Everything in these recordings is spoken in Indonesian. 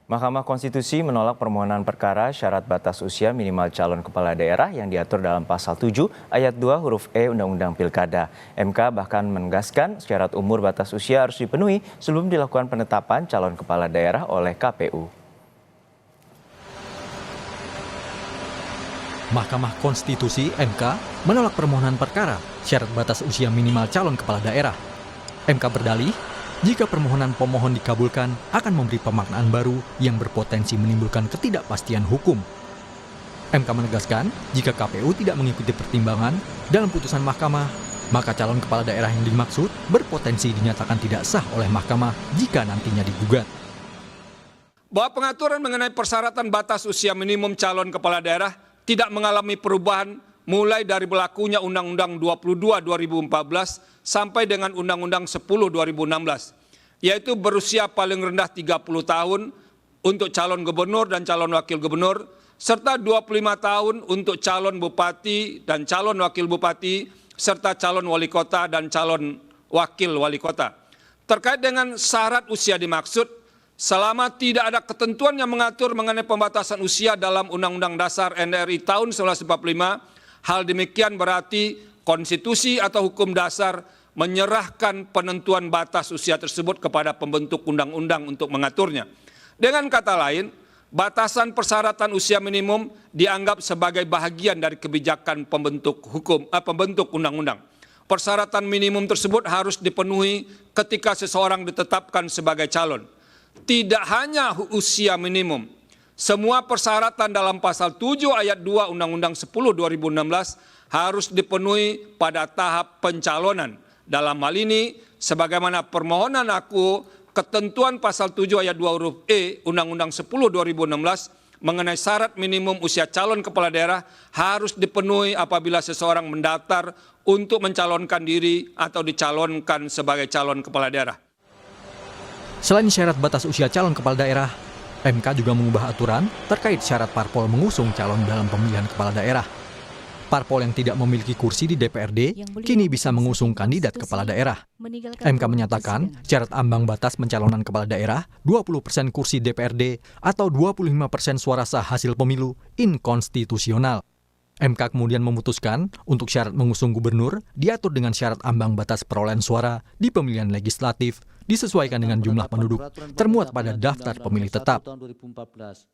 Mahkamah Konstitusi menolak permohonan perkara syarat batas usia minimal calon kepala daerah yang diatur dalam pasal 7 ayat 2 huruf E Undang-Undang Pilkada. MK bahkan menegaskan syarat umur batas usia harus dipenuhi sebelum dilakukan penetapan calon kepala daerah oleh KPU. Mahkamah Konstitusi (MK) menolak permohonan perkara syarat batas usia minimal calon kepala daerah. MK berdalih, jika permohonan pemohon dikabulkan akan memberi pemaknaan baru yang berpotensi menimbulkan ketidakpastian hukum. MK menegaskan, jika KPU tidak mengikuti pertimbangan dalam putusan mahkamah, maka calon kepala daerah yang dimaksud berpotensi dinyatakan tidak sah oleh mahkamah jika nantinya digugat. Bahwa pengaturan mengenai persyaratan batas usia minimum calon kepala daerah tidak mengalami perubahan mulai dari berlakunya Undang-Undang 22 2014 sampai dengan Undang-Undang 10 2016, yaitu berusia paling rendah 30 tahun untuk calon gubernur dan calon wakil gubernur, serta 25 tahun untuk calon bupati dan calon wakil bupati, serta calon wali kota dan calon wakil wali kota. Terkait dengan syarat usia dimaksud, selama tidak ada ketentuan yang mengatur mengenai pembatasan usia dalam Undang-Undang Dasar NRI tahun 1945, hal demikian berarti konstitusi atau hukum dasar menyerahkan penentuan batas usia tersebut kepada pembentuk undang-undang untuk mengaturnya. Dengan kata lain, batasan persyaratan usia minimum dianggap sebagai bagian dari kebijakan pembentuk undang-undang. Persyaratan minimum tersebut harus dipenuhi ketika seseorang ditetapkan sebagai calon. Tidak hanya usia minimum, semua persyaratan dalam pasal 7 ayat 2 Undang-Undang 10 2016 harus dipenuhi pada tahap pencalonan. Dalam hal ini, sebagaimana permohonan aku, ketentuan pasal 7 ayat 2 huruf E Undang-Undang 10 2016 mengenai syarat minimum usia calon kepala daerah harus dipenuhi apabila seseorang mendaftar untuk mencalonkan diri atau dicalonkan sebagai calon kepala daerah. Selain syarat batas usia calon kepala daerah, MK juga mengubah aturan terkait syarat parpol mengusung calon dalam pemilihan kepala daerah. Parpol yang tidak memiliki kursi di DPRD kini bisa mengusung kandidat kepala daerah. MK menyatakan syarat ambang batas pencalonan kepala daerah 20% kursi DPRD atau 25% suara sah hasil pemilu inkonstitusional. MK kemudian memutuskan untuk syarat mengusung gubernur diatur dengan syarat ambang batas perolehan suara di pemilihan legislatif disesuaikan dengan jumlah penduduk termuat pada daftar pemilih tetap.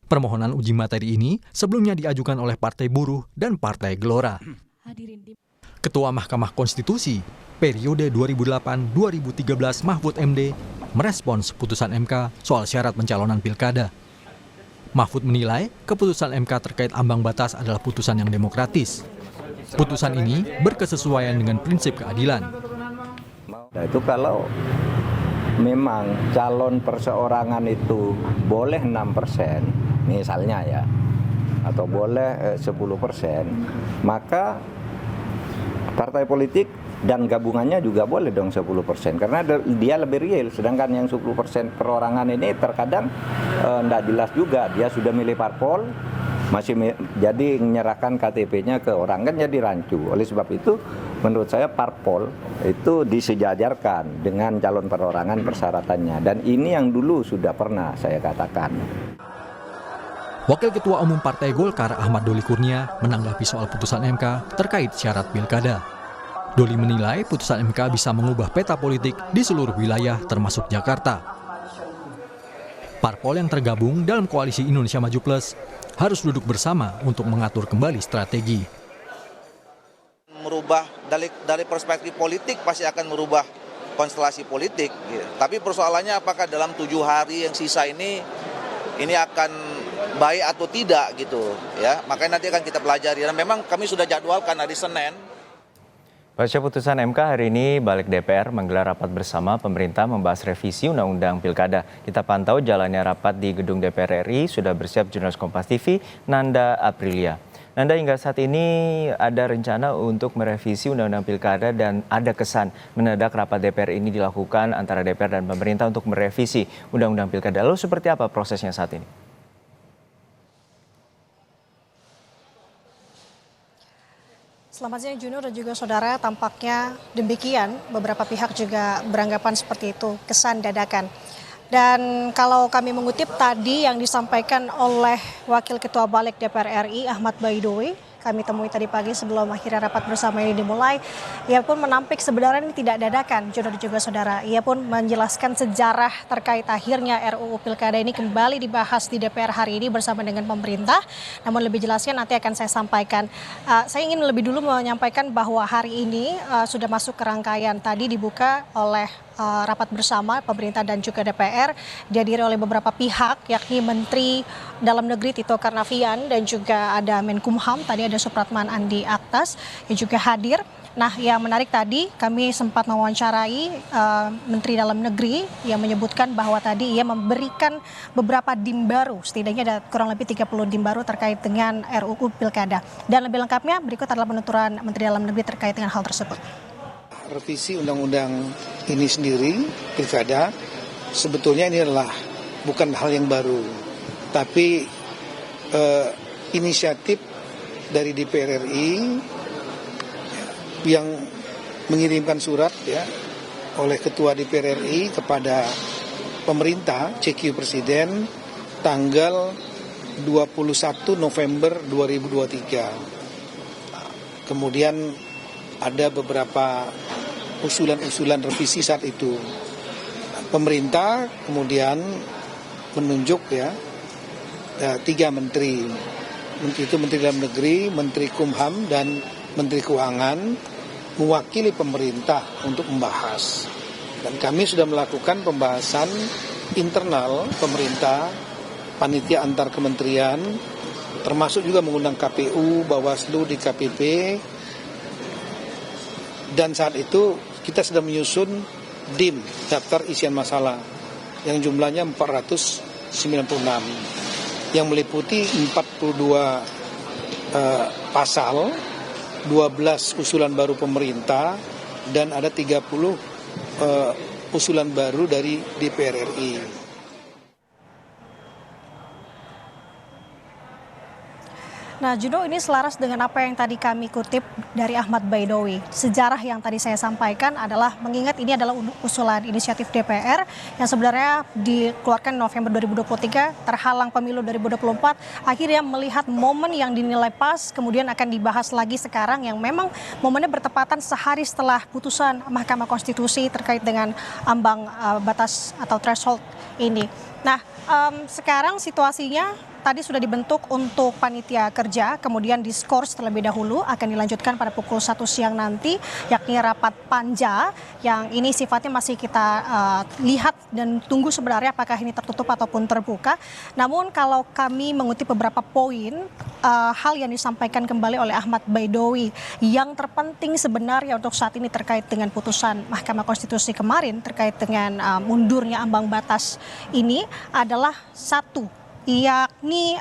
Permohonan uji materi ini sebelumnya diajukan oleh Partai Buruh dan Partai Gelora. Ketua Mahkamah Konstitusi periode 2008-2013 Mahfud MD merespons putusan MK soal syarat pencalonan pilkada. Mahfud menilai keputusan MK terkait ambang batas adalah putusan yang demokratis. Putusan ini berkesesuaian dengan prinsip keadilan. Nah, itu kalau memang calon perseorangan itu boleh 6% misalnya ya, atau boleh 10%, maka partai politik dan gabungannya juga boleh dong 10%, karena dia lebih real. Sedangkan yang 10% perorangan ini terkadang tidak jelas juga, dia sudah milih parpol, jadi menyerahkan KTP-nya ke orang, kan jadi rancu. Oleh sebab itu menurut saya parpol itu disejajarkan dengan calon perorangan persyaratannya, dan ini yang dulu sudah pernah saya katakan. Wakil Ketua Umum Partai Golkar Ahmad Doli Kurnia menanggapi soal putusan MK terkait syarat pilkada. Doli menilai putusan MK bisa mengubah peta politik di seluruh wilayah termasuk Jakarta. Parpol yang tergabung dalam koalisi Indonesia Maju Plus harus duduk bersama untuk mengatur kembali strategi. Merubah dari perspektif politik pasti akan merubah konstelasi politik. Gitu. Tapi persoalannya apakah dalam 7 hari yang sisa ini akan baik atau tidak gitu ya. Makanya nanti akan kita pelajari. Dan memang kami sudah jadwalkan hari Senin. Pasca putusan MK hari ini, Balik DPR menggelar rapat bersama pemerintah membahas revisi Undang-Undang Pilkada. Kita pantau jalannya rapat di Gedung DPR RI, sudah bersiap jurnalis Kompas TV, Nanda Aprilia. Nanda, hingga saat ini ada rencana untuk merevisi Undang-Undang Pilkada dan ada kesan mendadak rapat DPR ini dilakukan antara DPR dan pemerintah untuk merevisi Undang-Undang Pilkada. Lalu seperti apa prosesnya saat ini? Selamat siang Junior dan juga saudara, tampaknya demikian beberapa pihak juga beranggapan seperti itu, kesan dadakan. Dan kalau kami mengutip tadi yang disampaikan oleh Wakil Ketua Balik DPR RI Ahmad Baidowi, kami temui tadi pagi sebelum akhirnya rapat bersama ini dimulai. Ia pun menampik sebenarnya ini tidak dadakan, Jono dan juga saudara. Ia pun menjelaskan sejarah terkait akhirnya RUU Pilkada ini kembali dibahas di DPR hari ini bersama dengan pemerintah. Namun lebih jelasnya nanti akan saya sampaikan. Saya ingin lebih dulu menyampaikan bahwa hari ini sudah masuk ke rangkaian tadi dibuka oleh rapat bersama pemerintah dan juga DPR dihadiri oleh beberapa pihak yakni Menteri Dalam Negeri Tito Karnavian dan juga ada Menkumham, tadi ada Supratman Andi Aktas yang juga hadir. Nah, yang menarik tadi kami sempat mewawancarai Menteri Dalam Negeri yang menyebutkan bahwa tadi ia memberikan beberapa dim baru, setidaknya ada kurang lebih 30 dim baru terkait dengan RUU Pilkada. Dan lebih lengkapnya berikut adalah penuturan Menteri Dalam Negeri terkait dengan hal tersebut. Revisi undang-undang ini sendiri, pilkada, sebetulnya ini adalah bukan hal yang baru, tapi inisiatif dari DPR RI yang mengirimkan surat oleh Ketua DPR RI kepada pemerintah, CQ Presiden, tanggal 21 November 2023. Kemudian ada beberapa usulan-usulan revisi saat itu. Pemerintah kemudian menunjuk 3 menteri. Menteri itu Menteri Dalam Negeri, Menteri Kumham, dan Menteri Keuangan mewakili pemerintah untuk membahas. Dan kami sudah melakukan pembahasan internal pemerintah, panitia antar kementerian, termasuk juga mengundang KPU, Bawaslu, DKPP. Dan saat itu kita sudah menyusun DIM, daftar isian masalah, yang jumlahnya 496, yang meliputi 42 pasal, 12 usulan baru pemerintah, dan ada 30 usulan baru dari DPR RI. Nah, Juno, ini selaras dengan apa yang tadi kami kutip dari Ahmad Baidowi. Sejarah yang tadi saya sampaikan adalah mengingat ini adalah usulan inisiatif DPR yang sebenarnya dikeluarkan November 2023, terhalang pemilu 2024, akhirnya melihat momen yang dinilai pas, kemudian akan dibahas lagi sekarang yang memang momennya bertepatan sehari setelah putusan Mahkamah Konstitusi terkait dengan ambang batas atau threshold ini. Nah, sekarang situasinya tadi sudah dibentuk untuk panitia kerja, kemudian diskors terlebih dahulu akan dilanjutkan pada pukul 1 siang nanti, yakni rapat panja yang ini sifatnya masih kita lihat dan tunggu sebenarnya apakah ini tertutup ataupun terbuka. Namun kalau kami mengutip beberapa poin, hal yang disampaikan kembali oleh Ahmad Baidowi yang terpenting sebenarnya untuk saat ini terkait dengan putusan Mahkamah Konstitusi kemarin terkait dengan mundurnya ambang batas ini adalah satu, yakni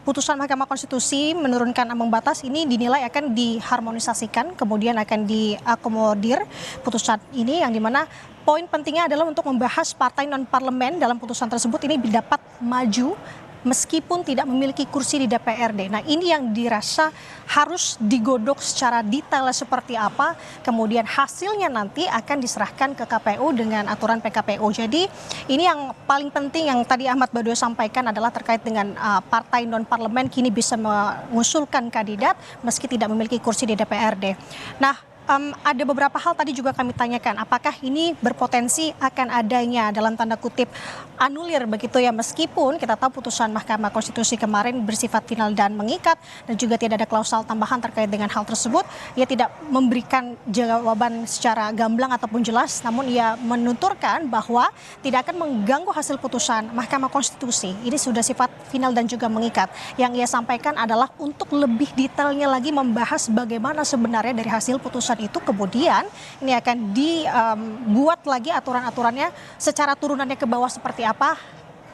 putusan Mahkamah Konstitusi menurunkan ambang batas ini dinilai akan diharmonisasikan, kemudian akan diakomodir putusan ini, yang dimana poin pentingnya adalah untuk membahas partai non-parlemen dalam putusan tersebut ini dapat maju meskipun tidak memiliki kursi di DPRD. Nah, ini yang dirasa harus digodok secara detail seperti apa, kemudian hasilnya nanti akan diserahkan ke KPU dengan aturan PKPU. Jadi ini yang paling penting yang tadi Ahmad Baidowi sampaikan adalah terkait dengan partai non-parlemen kini bisa mengusulkan kandidat meski tidak memiliki kursi di DPRD. Nah, ada beberapa hal tadi juga kami tanyakan, apakah ini berpotensi akan adanya dalam tanda kutip anulir begitu ya, meskipun kita tahu putusan Mahkamah Konstitusi kemarin bersifat final dan mengikat dan juga tidak ada klausal tambahan terkait dengan hal tersebut. Ia tidak memberikan jawaban secara gamblang ataupun jelas, namun ia menuturkan bahwa tidak akan mengganggu hasil putusan Mahkamah Konstitusi. Ini sudah sifat final dan juga mengikat. Yang ia sampaikan adalah untuk lebih detailnya lagi membahas bagaimana sebenarnya dari hasil putusan itu, kemudian ini akan dibuat lagi aturan-aturannya secara turunannya ke bawah seperti apa,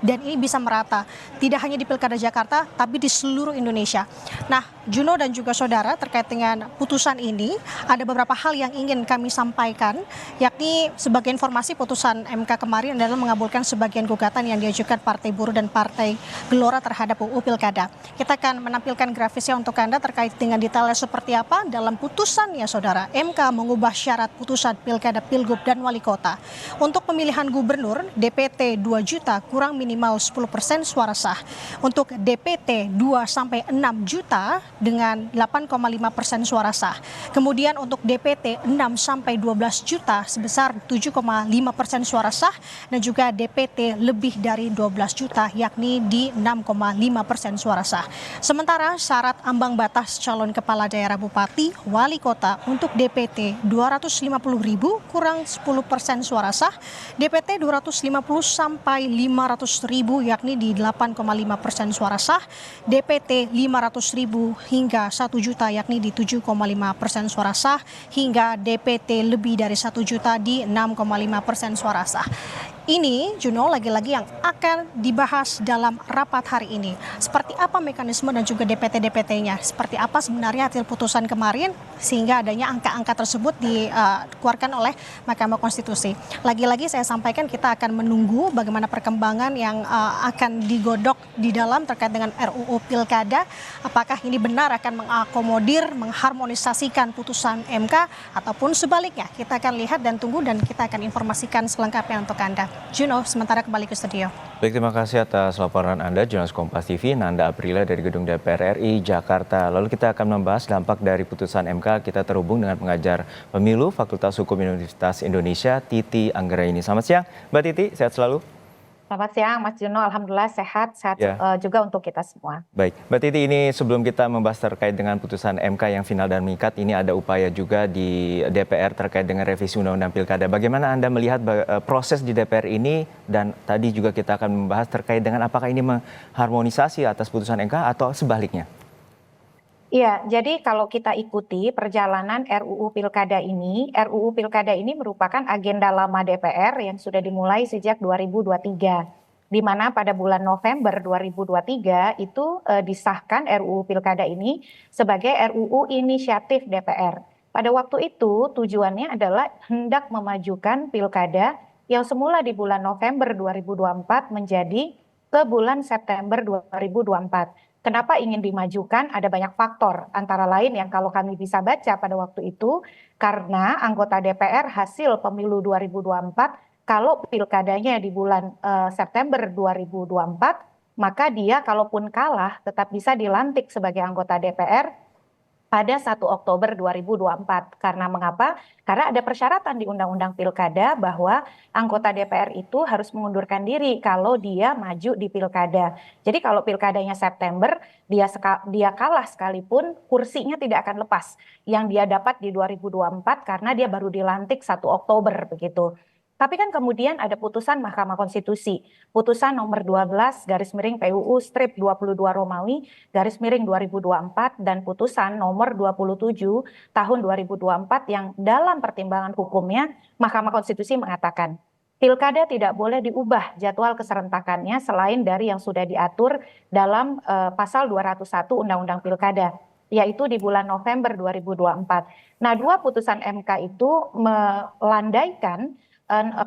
dan ini bisa merata tidak hanya di Pilkada Jakarta tapi di seluruh Indonesia. Nah, Juno dan juga saudara, terkait dengan putusan ini ada beberapa hal yang ingin kami sampaikan, yakni sebagai informasi putusan MK kemarin adalah mengabulkan sebagian gugatan yang diajukan Partai Buruh dan Partai Gelora terhadap UU Pilkada. Kita akan menampilkan grafisnya untuk Anda terkait dengan detailnya seperti apa. Dalam putusannya saudara, MK mengubah syarat putusan Pilkada, Pilgub dan Wali Kota. Untuk pemilihan gubernur, DPT 2 juta kurang minimal 10% suara sah. Untuk DPT 2 sampai 6 juta dengan 8,5% suara sah. Kemudian untuk DPT 6 sampai 12 juta sebesar 7,5% suara sah, dan juga DPT lebih dari 12 juta yakni di 6,5% suara sah. Sementara syarat ambang batas calon kepala daerah, bupati, wali kota untuk DPT 250.000 kurang 10% suara sah, DPT 250 sampai 500.000 yakni di 8,5% suara sah, DPT 500.000 hingga 1 juta yakni di 7,5% suara sah, hingga DPT lebih dari 1 juta di 6,5% suara sah. Ini Juno lagi-lagi yang akan dibahas dalam rapat hari ini. Seperti apa mekanisme dan juga DPT-DPT-nya? Seperti apa sebenarnya hasil putusan kemarin sehingga adanya angka-angka tersebut dikeluarkan oleh Mahkamah Konstitusi. Lagi-lagi saya sampaikan kita akan menunggu bagaimana perkembangan yang akan digodok di dalam terkait dengan RUU Pilkada. Apakah ini benar akan mengakomodir, mengharmonisasikan putusan MK ataupun sebaliknya? Kita akan lihat dan tunggu, dan kita akan informasikan selengkapnya untuk Anda. Juno, sementara kembali ke studio. Baik, terima kasih atas laporan Anda, jurnalis Kompas TV, Nanda Aprilia dari Gedung DPR RI Jakarta. Lalu kita akan membahas dampak dari putusan MK. Kita terhubung dengan pengajar pemilu Fakultas Hukum Universitas Indonesia, Titi Anggraini. Selamat siang, Mbak Titi, sehat selalu? Selamat siang Mas Juno, alhamdulillah sehat Ya. juga untuk kita semua. Baik, Mbak Titi, ini sebelum kita membahas terkait dengan putusan MK yang final dan mengikat, ini ada upaya juga di DPR terkait dengan revisi Undang-Undang Pilkada. Bagaimana Anda melihat proses di DPR ini, dan tadi juga kita akan membahas terkait dengan apakah ini mengharmonisasi atas putusan MK atau sebaliknya? Iya, jadi kalau kita ikuti perjalanan RUU Pilkada ini merupakan agenda lama DPR yang sudah dimulai sejak 2023. Di mana pada bulan November 2023 itu disahkan RUU Pilkada ini sebagai RUU inisiatif DPR. Pada waktu itu tujuannya adalah hendak memajukan Pilkada yang semula di bulan November 2024 menjadi ke bulan September 2024. Kenapa ingin dimajukan? Ada banyak faktor, antara lain yang kalau kami bisa baca pada waktu itu, karena anggota DPR hasil pemilu 2024, kalau pilkadanya di bulan September 2024, maka dia kalaupun kalah tetap bisa dilantik sebagai anggota DPR pada 1 Oktober 2024. Karena mengapa? Karena ada persyaratan di Undang-Undang Pilkada bahwa anggota DPR itu harus mengundurkan diri kalau dia maju di pilkada. Jadi kalau pilkadanya September, dia kalah sekalipun, kursinya tidak akan lepas yang dia dapat di 2024 karena dia baru dilantik 1 Oktober begitu. Tapi kan kemudian ada putusan Mahkamah Konstitusi, putusan nomor 12 garis miring PUU strip 22 Romawi garis miring 2024 dan putusan nomor 27 tahun 2024 yang dalam pertimbangan hukumnya Mahkamah Konstitusi mengatakan pilkada tidak boleh diubah jadwal keserentakannya selain dari yang sudah diatur dalam pasal 201 Undang-Undang Pilkada, yaitu di bulan November 2024. Nah, dua putusan MK itu melandaikan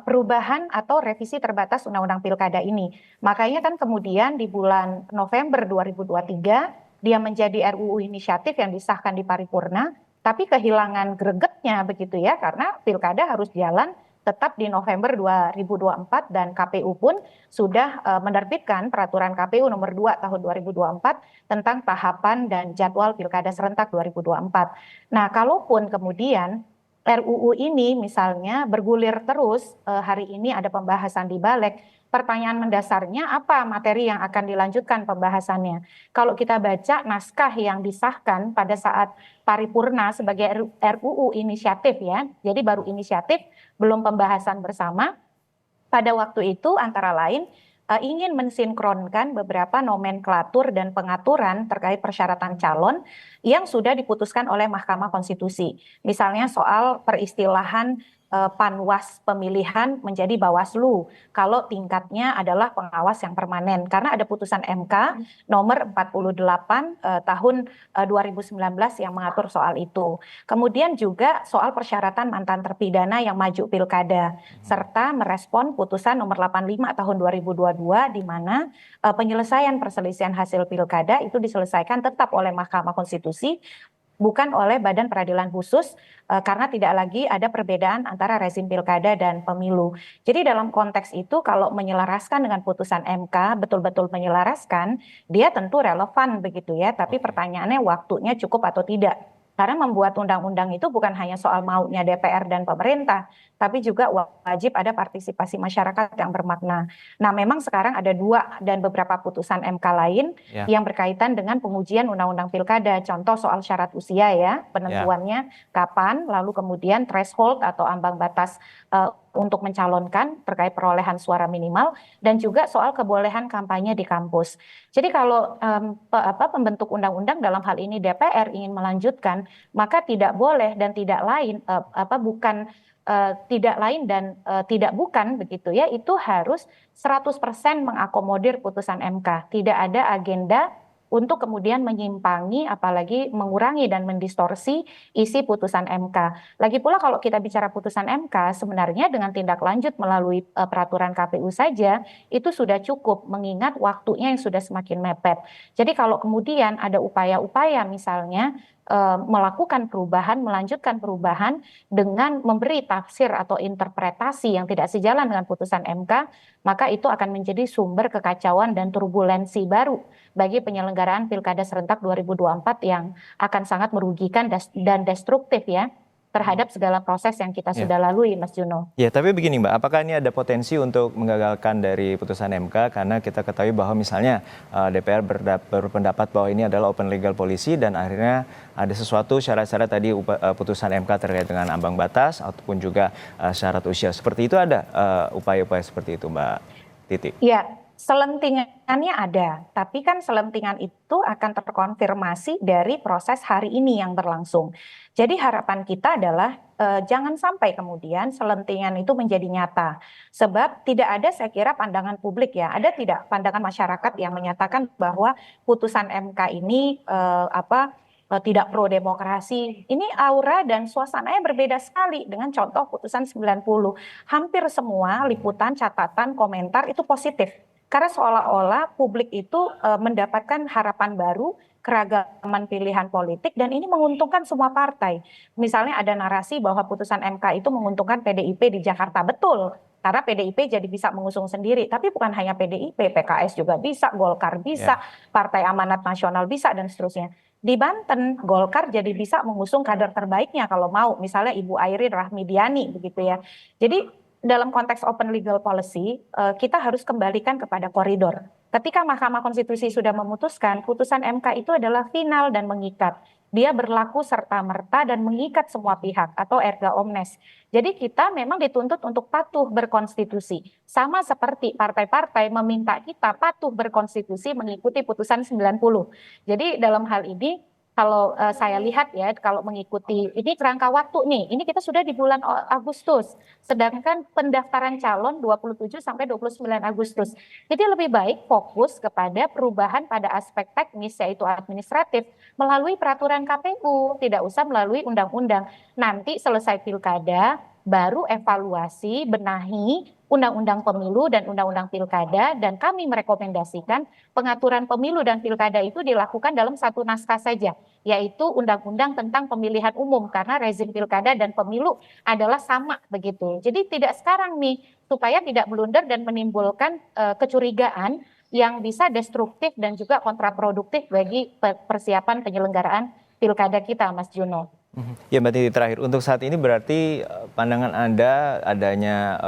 perubahan atau revisi terbatas Undang-Undang Pilkada ini. Makanya kan kemudian di bulan November 2023 dia menjadi RUU inisiatif yang disahkan di paripurna, tapi kehilangan gregetnya begitu ya, karena pilkada harus jalan tetap di November 2024 dan KPU pun sudah menerbitkan peraturan KPU nomor 2 tahun 2024 tentang tahapan dan jadwal pilkada serentak 2024. Nah, kalaupun kemudian RUU ini misalnya bergulir terus, hari ini ada pembahasan di Balek, pertanyaan mendasarnya apa materi yang akan dilanjutkan pembahasannya. Kalau kita baca naskah yang disahkan pada saat paripurna sebagai RUU inisiatif ya, jadi baru inisiatif, belum pembahasan bersama, pada waktu itu antara lain ingin mensinkronkan beberapa nomenklatur dan pengaturan terkait persyaratan calon yang sudah diputuskan oleh Mahkamah Konstitusi. Misalnya soal peristilahan Panwas pemilihan menjadi Bawaslu kalau tingkatnya adalah pengawas yang permanen karena ada putusan MK nomor 48 tahun 2019 yang mengatur soal itu. Kemudian juga soal persyaratan mantan terpidana yang maju pilkada serta merespon putusan nomor 85 tahun 2022 di mana penyelesaian perselisihan hasil pilkada itu diselesaikan tetap oleh Mahkamah Konstitusi bukan oleh Badan Peradilan Khusus karena tidak lagi ada perbedaan antara rezim pilkada dan pemilu. Jadi dalam konteks itu kalau menyelaraskan dengan putusan MK betul-betul menyelaraskan, dia tentu relevan begitu ya, tapi pertanyaannya waktunya cukup atau tidak. Karena membuat undang-undang itu bukan hanya soal maunya DPR dan pemerintah, tapi juga wajib ada partisipasi masyarakat yang bermakna. Nah, memang sekarang ada 2 dan beberapa putusan MK lain yang berkaitan dengan pengujian undang-undang pilkada. Contoh soal syarat usia ya, penentuannya kapan, lalu kemudian threshold atau ambang batas untuk mencalonkan terkait perolehan suara minimal dan juga soal kebolehan kampanye di kampus. Jadi kalau pembentuk undang-undang dalam hal ini DPR ingin melanjutkan, maka tidak boleh dan tidak lain tidak lain dan tidak bukan begitu ya, itu harus 100% mengakomodir putusan MK. Tidak ada agenda untuk kemudian menyimpangi apalagi mengurangi dan mendistorsi isi putusan MK. Lagi pula kalau kita bicara putusan MK sebenarnya dengan tindak lanjut melalui peraturan KPU saja itu sudah cukup mengingat waktunya yang sudah semakin mepet. Jadi kalau kemudian ada upaya-upaya misalnya melakukan perubahan, melanjutkan perubahan dengan memberi tafsir atau interpretasi yang tidak sejalan dengan putusan MK, maka itu akan menjadi sumber kekacauan dan turbulensi baru bagi penyelenggaraan Pilkada serentak 2024 yang akan sangat merugikan dan destruktif ya terhadap segala proses yang kita sudah lalui, Mas Juno. Ya, tapi begini Mbak, apakah ini ada potensi untuk menggagalkan dari putusan MK karena kita ketahui bahwa misalnya DPR berpendapat bahwa ini adalah open legal policy dan akhirnya ada sesuatu syarat-syarat tadi putusan MK terkait dengan ambang batas ataupun juga syarat usia. Seperti itu ada upaya-upaya seperti itu Mbak Titi? Ya, selentingannya ada, tapi kan selentingan itu akan terkonfirmasi dari proses hari ini yang berlangsung. Jadi harapan kita adalah jangan sampai kemudian selentingan itu menjadi nyata. Sebab tidak ada saya kira pandangan publik ya, ada tidak pandangan masyarakat yang menyatakan bahwa putusan MK ini tidak pro demokrasi. Ini aura dan suasananya berbeda sekali dengan contoh putusan 90. Hampir semua liputan, catatan, komentar itu positif. Karena seolah-olah publik itu mendapatkan harapan baru, keragaman pilihan politik, dan ini menguntungkan semua partai. Misalnya ada narasi bahwa putusan MK itu menguntungkan PDIP di Jakarta. Betul, karena PDIP jadi bisa mengusung sendiri. Tapi bukan hanya PDIP, PKS juga bisa, Golkar bisa, Partai Amanat Nasional bisa, dan seterusnya. Di Banten, Golkar jadi bisa mengusung kader terbaiknya kalau mau, misalnya Ibu Airin Rahmidiani begitu ya. Jadi dalam konteks open legal policy, kita harus kembalikan kepada koridor. Ketika Mahkamah Konstitusi sudah memutuskan, putusan MK itu adalah final dan mengikat. Dia berlaku serta-merta dan mengikat semua pihak atau erga omnes. Jadi kita memang dituntut untuk patuh berkonstitusi. Sama seperti partai-partai meminta kita patuh berkonstitusi mengikuti putusan 90. Jadi dalam hal ini, kalau saya lihat ya, kalau mengikuti ini kerangka waktu nih, ini kita sudah di bulan Agustus, sedangkan pendaftaran calon 27 sampai 29 Agustus. Jadi lebih baik fokus kepada perubahan pada aspek teknis yaitu administratif melalui peraturan KPU, tidak usah melalui undang-undang. Nanti selesai pilkada, baru evaluasi, benahi undang-undang pemilu dan undang-undang pilkada, dan kami merekomendasikan pengaturan pemilu dan pilkada itu dilakukan dalam satu naskah saja, yaitu undang-undang tentang pemilihan umum, karena rezim pilkada dan pemilu adalah sama begitu. Jadi tidak sekarang nih, supaya tidak blunder dan menimbulkan kecurigaan yang bisa destruktif dan juga kontraproduktif bagi persiapan penyelenggaraan pilkada kita, Mas Juno. Ya Mbak Titi, terakhir untuk saat ini berarti pandangan Anda adanya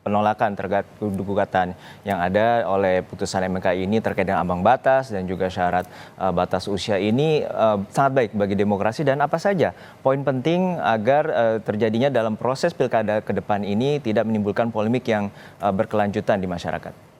penolakan terkait gugatan yang ada oleh putusan MK ini terkait dengan ambang batas dan juga syarat batas usia ini sangat baik bagi demokrasi, dan apa saja poin penting agar terjadinya dalam proses pilkada ke depan ini tidak menimbulkan polemik yang berkelanjutan di masyarakat?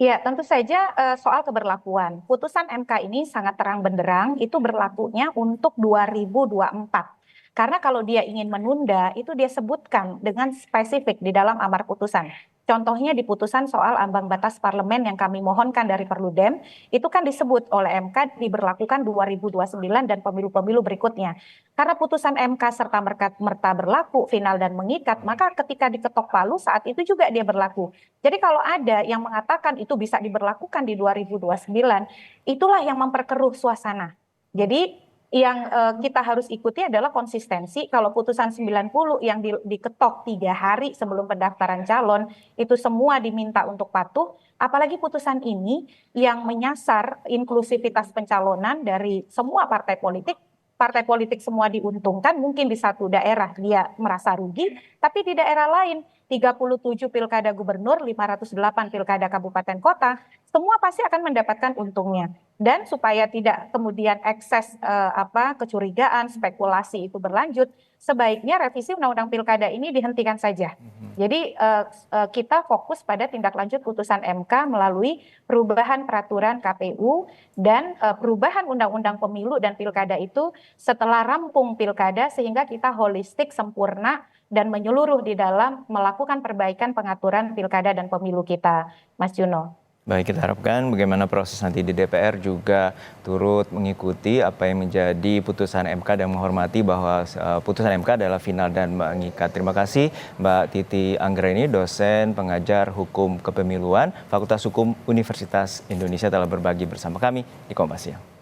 Ya, tentu saja soal keberlakuan. Putusan MK ini sangat terang benderang, itu berlakunya untuk 2024. Karena kalau dia ingin menunda, itu dia sebutkan dengan spesifik di dalam amar putusan. Contohnya di putusan soal ambang batas parlemen yang kami mohonkan dari Perludem, itu kan disebut oleh MK diberlakukan 2029 dan pemilu-pemilu berikutnya. Karena putusan MK serta merta berlaku, final dan mengikat, maka ketika diketok palu saat itu juga dia berlaku. Jadi kalau ada yang mengatakan itu bisa diberlakukan di 2029, itulah yang memperkeruh suasana. Jadi yang kita harus ikuti adalah konsistensi. Kalau putusan 90 yang diketok 3 hari sebelum pendaftaran calon, itu semua diminta untuk patuh. Apalagi putusan ini yang menyasar inklusivitas pencalonan dari semua partai politik semua diuntungkan, mungkin di satu daerah dia merasa rugi, tapi di daerah lain 37 pilkada gubernur, 508 pilkada kabupaten kota, semua pasti akan mendapatkan untungnya. Dan supaya tidak kemudian ekses kecurigaan, spekulasi itu berlanjut, sebaiknya revisi Undang-Undang Pilkada ini dihentikan saja. Jadi kita fokus pada tindak lanjut putusan MK melalui perubahan peraturan KPU dan perubahan Undang-Undang Pemilu dan Pilkada itu setelah rampung Pilkada sehingga kita holistik, sempurna, dan menyeluruh di dalam melakukan perbaikan pengaturan Pilkada dan Pemilu kita, Mas Juno. Baik, kita harapkan bagaimana proses nanti di DPR juga turut mengikuti apa yang menjadi putusan MK dan menghormati bahwa putusan MK adalah final dan mengikat. Terima kasih Mbak Titi Anggraini, dosen pengajar hukum kepemiluan Fakultas Hukum Universitas Indonesia telah berbagi bersama kami di Kompas Siang.